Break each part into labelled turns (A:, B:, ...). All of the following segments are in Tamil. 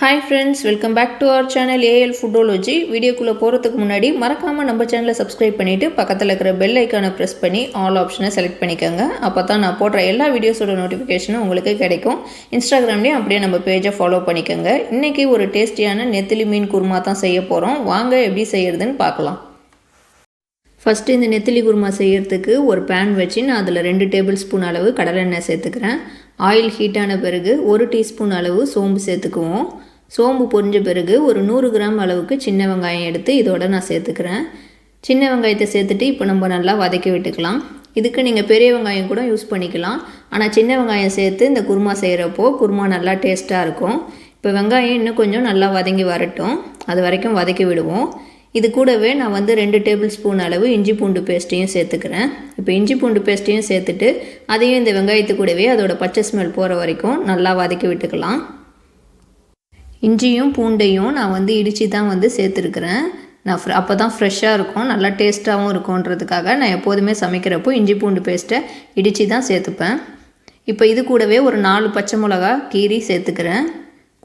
A: Hi friends, welcome back to our channel AL Foodology. வீடியோக்குள்ளே போகிறதுக்கு முன்னாடி மறக்காமல் நம்ம சேனலை சப்ஸ்கிரைப் பண்ணிவிட்டு பக்கத்தில் இருக்கிற பெல் ஐக்கானை ப்ரெஸ் பண்ணி ஆல் ஆப்ஷனை செலக்ட் பண்ணிக்கோங்க. அப்போ தான் நான் போடுற எல்லா வீடியோஸோட நோட்டிஃபிகேஷனும் உங்களுக்கு கிடைக்கும். இன்ஸ்டாகிராம்லேயும் அப்படியே நம்ம பேஜை ஃபாலோ பண்ணிக்கோங்க. இன்றைக்கி ஒரு டேஸ்டியான நெத்திலி மீன் குருமா தான் செய்ய போகிறோம். வாங்க எப்படி செய்கிறதுன்னு பார்க்கலாம். ஃபஸ்ட்டு இந்த நெத்திலி குருமா செய்கிறதுக்கு ஒரு பேன் வச்சு நான் அதில் 2 டேபிள் ஸ்பூன் அளவு கடலெண்ணெய் சேர்த்துக்கிறேன். ஆயில் ஹீட்டான பிறகு 1 டீஸ்பூன் அளவு சோம்பு சேர்த்துக்குவோம். சோம்பு பொரிஞ்ச பிறகு ஒரு 100 கிராம் அளவுக்கு சின்ன வெங்காயம் எடுத்து இதோட நான் சேர்த்துக்கிறேன். சின்ன வெங்காயத்தை சேர்த்துட்டு இப்போ நம்ம நல்லா வதக்கி விட்டுக்கலாம். இதுக்கு நீங்கள் பெரிய வெங்காயம் கூட யூஸ் பண்ணிக்கலாம். ஆனால் சின்ன வெங்காயம் சேர்த்து இந்த குருமா செய்கிறப்போ குருமா நல்லா டேஸ்ட்டாக இருக்கும். இப்போ வெங்காயம் இன்னும் கொஞ்சம் நல்லா வதங்கி வரட்டும், அது வரைக்கும் வதக்கி விடுவோம். இது கூடவே நான் 2 டேபிள் ஸ்பூன் அளவு இஞ்சி பூண்டு பேஸ்ட்டையும் சேர்த்துக்கிறேன். இப்போ இஞ்சி பூண்டு பேஸ்ட்டையும் சேர்த்துட்டு அதையும் இந்த வெங்காயத்து கூடவே அதோட பச்சை ஸ்மெல் போகிற வரைக்கும் நல்லா வதக்கி விட்டுக்கலாம். இஞ்சியும் பூண்டையும் நான் இடித்து தான் சேர்த்துருக்குறேன். நான் அப்போ தான் ஃப்ரெஷ்ஷாக இருக்கும், நல்லா டேஸ்ட்டாகவும் இருக்கும்ன்றதுக்காக நான் எப்போதுமே சமைக்கிறப்போ இஞ்சி பூண்டு பேஸ்ட்டை இடித்து தான் சேர்த்துப்பேன். இப்போ இது கூடவே ஒரு 4 பச்சை மிளகா கீரி சேர்த்துக்கிறேன்.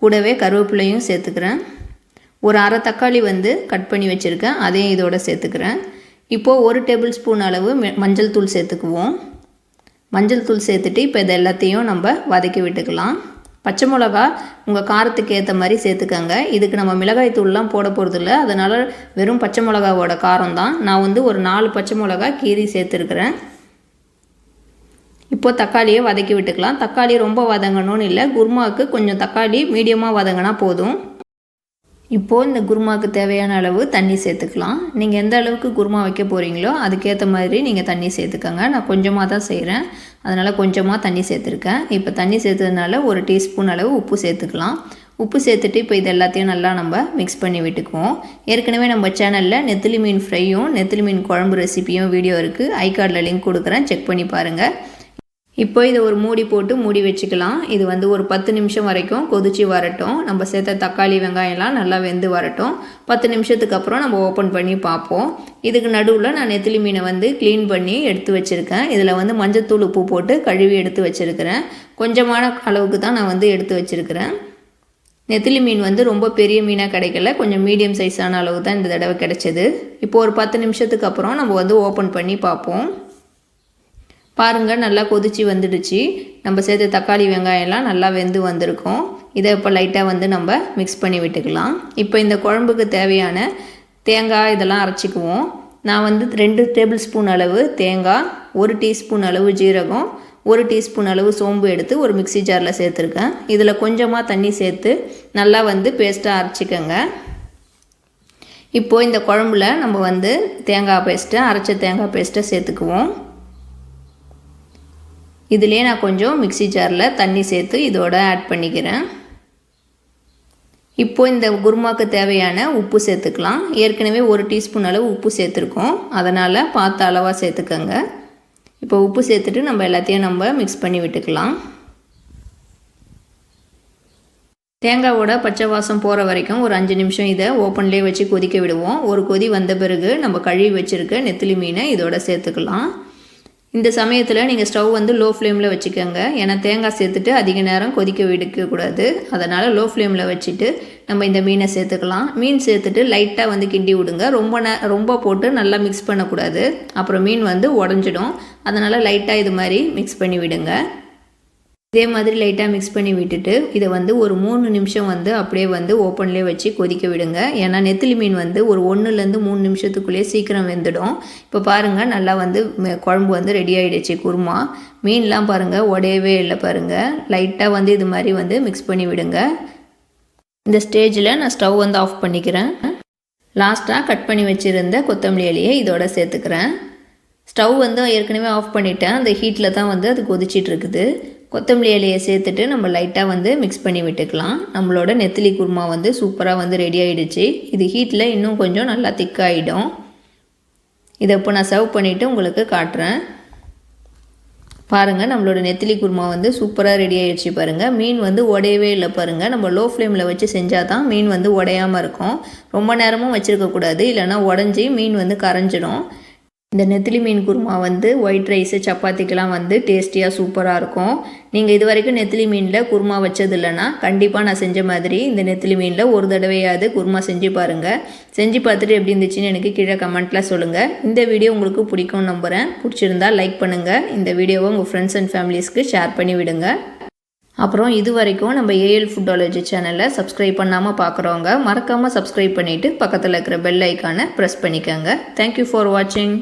A: கூடவே கருவேப்பிலையும் சேர்த்துக்கிறேன். ஒரு அரை தக்காளி கட் பண்ணி வச்சுருக்கேன், அதையும் இதோட சேர்த்துக்கிறேன். இப்போது 1 டேபிள் ஸ்பூன் அளவு மஞ்சள் தூள் சேர்த்துக்குவோம். மஞ்சள் தூள் சேர்த்துட்டு இப்போ இது எல்லாத்தையும் நம்ம வதக்கி விட்டுக்கலாம். பச்சை மிளகா உங்கள் காரத்துக்கு ஏற்ற மாதிரி சேர்த்துக்கங்க. இதுக்கு நம்ம மிளகாய் தூள்லாம் போட போகிறதில்ல, அதனால் வெறும் பச்சை மிளகாவோட காரம் தான். நான் ஒரு 4 பச்சை மிளகா கீரி சேர்த்துருக்குறேன். இப்போது தக்காளியை வதக்கி விட்டுக்கலாம். தக்காளி ரொம்ப வதங்கணும்னு இல்லை, குருமாவுக்கு கொஞ்சம் தக்காளி மீடியமாக வதங்கினா போதும். இப்போது இந்த குருமாவுக்கு தேவையான அளவு தண்ணி சேர்த்துக்கலாம். நீங்கள் எந்த அளவுக்கு குருமா வைக்க போகிறீங்களோ அதுக்கேற்ற மாதிரி நீங்கள் தண்ணி சேர்த்துக்கோங்க. நான் கொஞ்சமாக தான் செய்கிறேன், அதனால் கொஞ்சமாக தண்ணி சேர்த்துருக்கேன். இப்போ தண்ணி சேர்த்ததுனால 1 டீஸ்பூன் அளவு உப்பு சேர்த்துக்கலாம். உப்பு சேர்த்துட்டு இப்போ இது எல்லாத்தையும் நல்லா நம்ம மிக்ஸ் பண்ணி விட்டுக்குவோம். ஏற்கனவே நம்ம சேனலில் நெத்திலி மீன் ஃப்ரையும் நெத்திலி மீன் குழம்பு ரெசிப்பியும் வீடியோ இருக்குது, ஐ கார்டில் லிங்க் கொடுக்குறேன், செக் பண்ணி பாருங்கள். இப்போ இதை ஒரு மூடி போட்டு மூடி வச்சுக்கலாம். இது ஒரு 10 நிமிஷம் வரைக்கும் கொதித்து வரட்டும். நம்ம சேர்த்த தக்காளி வெங்காயம்லாம் நல்லா வெந்து வரட்டும். 10 நிமிஷத்துக்கு அப்புறம் நம்ம ஓப்பன் பண்ணி பார்ப்போம். இதுக்கு நடுவில் நான் நெத்திலி மீனை க்ளீன் பண்ணி எடுத்து வச்சுருக்கேன். இதில் மஞ்சத்தூள் உப்பு போட்டு கழுவி எடுத்து வச்சுருக்கிறேன். கொஞ்சமான அளவுக்கு தான் நான் எடுத்து வச்சுருக்கிறேன். நெத்திலி மீன் ரொம்ப பெரிய மீனாக கிடைக்கல, கொஞ்சம் மீடியம் சைஸான அளவு தான் இந்த தடவை கிடைச்சது. இப்போ ஒரு 10 நிமிஷத்துக்கு அப்புறம் நம்ம ஓப்பன் பண்ணி பார்ப்போம். பாருங்கள், நல்லா கொதிச்சு வந்துடுச்சு. நம்ம சேர்த்த தக்காளி வெங்காயம்லாம் நல்லா வெந்து வந்திருக்கும். இதை இப்போ லைட்டாக நம்ம மிக்ஸ் பண்ணி விட்டுக்கலாம். இப்போ இந்த குழம்புக்கு தேவையான தேங்காய் இதெல்லாம் அரைச்சிக்குவோம். நான் 2 டேபிள் ஸ்பூன் அளவு தேங்காய், 1 டீஸ்பூன் அளவு ஜீரகம், 1 டீஸ்பூன் அளவு சோம்பு எடுத்து ஒரு மிக்ஸி ஜாரில் சேர்த்துருக்கேன். இதில் கொஞ்சமாக தண்ணி சேர்த்து நல்லா பேஸ்ட்டாக அரைச்சிக்கோங்க. இப்போது இந்த குழம்புல நம்ம தேங்காய் பேஸ்ட்டை அரைச்ச தேங்காய் பேஸ்ட்டை சேர்த்துக்குவோம். இதிலே நான் கொஞ்சம் மிக்ஸி ஜாரில் தண்ணி சேர்த்து இதோட ஆட் பண்ணிக்கிறேன். இப்போது இந்த குருமாவுக்கு தேவையான உப்பு சேர்த்துக்கலாம். ஏற்கனவே 1 டீஸ்பூன் அளவு உப்பு சேர்த்துருக்கோம், அதனால் பார்த்து அளவாக சேர்த்துக்கோங்க. இப்போ உப்பு சேர்த்துட்டு நம்ம எல்லாத்தையும் மிக்ஸ் பண்ணி விட்டுக்கலாம். தேங்காவோட பச்சை வாசம் போகிற வரைக்கும் ஒரு 5 நிமிஷம் இதை ஓப்பன்லேயே வச்சு கொதிக்க விடுவோம். ஒரு கொதி வந்த பிறகு நம்ம கழுவி வச்சுருக்க நெத்திலி மீனை இதோட சேர்த்துக்கலாம். இந்த சமயத்தில் நீங்கள் ஸ்டவ் லோ ஃப்ளேமில் வச்சுக்கோங்க. ஏன்னா தேங்காய் சேர்த்துட்டு அதிக நேரம் கொதிக்க விடக்கூடாது. அதனால் லோ ஃப்ளேமில் வச்சுட்டு நம்ம இந்த மீனை சேர்த்துக்கலாம். மீன் சேர்த்துட்டு லைட்டாக கிண்டி விடுங்க. ரொம்ப போட்டு நல்லா மிக்ஸ் பண்ணக்கூடாது, அப்புறம் மீன் உடஞ்சிடும். அதனால் லைட்டாக இது மாதிரி மிக்ஸ் பண்ணி விடுங்க. இதே மாதிரி லைட்டாக மிக்ஸ் பண்ணி விட்டுட்டு இதை ஒரு 3 நிமிஷம் அப்படியே ஓப்பன்லேயே வச்சு கொதிக்க விடுங்க. ஏன்னா நெத்திலி மீன் ஒரு 1லேருந்து 3 நிமிஷத்துக்குள்ளேயே சீக்கிரம் வெந்துடும். இப்போ பாருங்கள், நல்லா குழம்பு ரெடி ஆகிடுச்சு குருமா. மீன்லாம் பாருங்கள் உடையவே இல்லை, பாருங்கள். லைட்டாக இது மாதிரி மிக்ஸ் பண்ணி விடுங்க. இந்த ஸ்டேஜில் நான் ஸ்டவ் ஆஃப் பண்ணிக்கிறேன். லாஸ்ட்டாக கட் பண்ணி வச்சுருந்த கொத்தமல்லி இலையை இதோட சேர்த்துக்கிறேன். ஸ்டவ் ஏற்கனவே ஆஃப் பண்ணிட்டேன், அந்த ஹீட்டில் தான் அது கொதிச்சிட்ருக்குது. கொத்தமல்லி இலையை சேர்த்துட்டு நம்ம லைட்டாக மிக்ஸ் பண்ணி விட்டுக்கலாம். நம்மளோட நெத்திலி குருமா சூப்பராக ரெடி ஆகிடுச்சு. இது ஹீட்டில் இன்னும் கொஞ்சம் நல்லா திக்காகிடும். இதை இப்போ நான் சர்வ் பண்ணிவிட்டு உங்களுக்கு காட்டுறேன். பாருங்கள், நம்மளோட நெத்திலி குருமா சூப்பராக ரெடி ஆகிடுச்சு. பாருங்கள், மீன் உடையவே இல்லை. பாருங்கள், நம்ம லோ ஃப்ளேமில் வச்சு செஞ்சால் தான் மீன் உடையாமல் இருக்கும். ரொம்ப நேரமும் வச்சுருக்கக்கூடாது, இல்லைனா உடஞ்சி மீன் கரைஞ்சிடும். இந்த நெத்திலி மீன் குருமா வந்து ஒயிட் ரைஸு சப்பாத்திக்கெலாம் வந்து டேஸ்டியாக சூப்பராக இருக்கும். நீங்கள் இது வரைக்கும் நெத்திலி மீனில் குருமா வச்சது இல்லைன்னா கண்டிப்பாக நான் செஞ்ச மாதிரி இந்த நெத்திலி மீனில் ஒரு தடவையாவது குருமா செஞ்சு பாருங்கள். செஞ்சு பார்த்துட்டு எப்படி இருந்துச்சுன்னு எனக்கு கீழே கமெண்ட்டில் சொல்லுங்கள். இந்த வீடியோ உங்களுக்கு பிடிக்கும்னு நம்புகிறேன். பிடிச்சிருந்தா லைக் பண்ணுங்கள். இந்த வீடியோவை உங்கள் ஃப்ரெண்ட்ஸ் அண்ட் ஃபேமிலிஸ்க்கு ஷேர் பண்ணி விடுங்க. அப்புறம் இது வரைக்கும் நம்ம ஏஎல் ஃபுட்டாலஜி சேனலை சப்ஸ்கிரைப் பண்ணாமல் பார்க்குறவங்க மறக்காமல் சப்ஸ்கிரைப் பண்ணிவிட்டு பக்கத்தில் இருக்கிற பெல் ஐக்கானை ப்ரெஸ் பண்ணிக்கோங்க. தேங்க்யூ ஃபார் வாட்சிங்.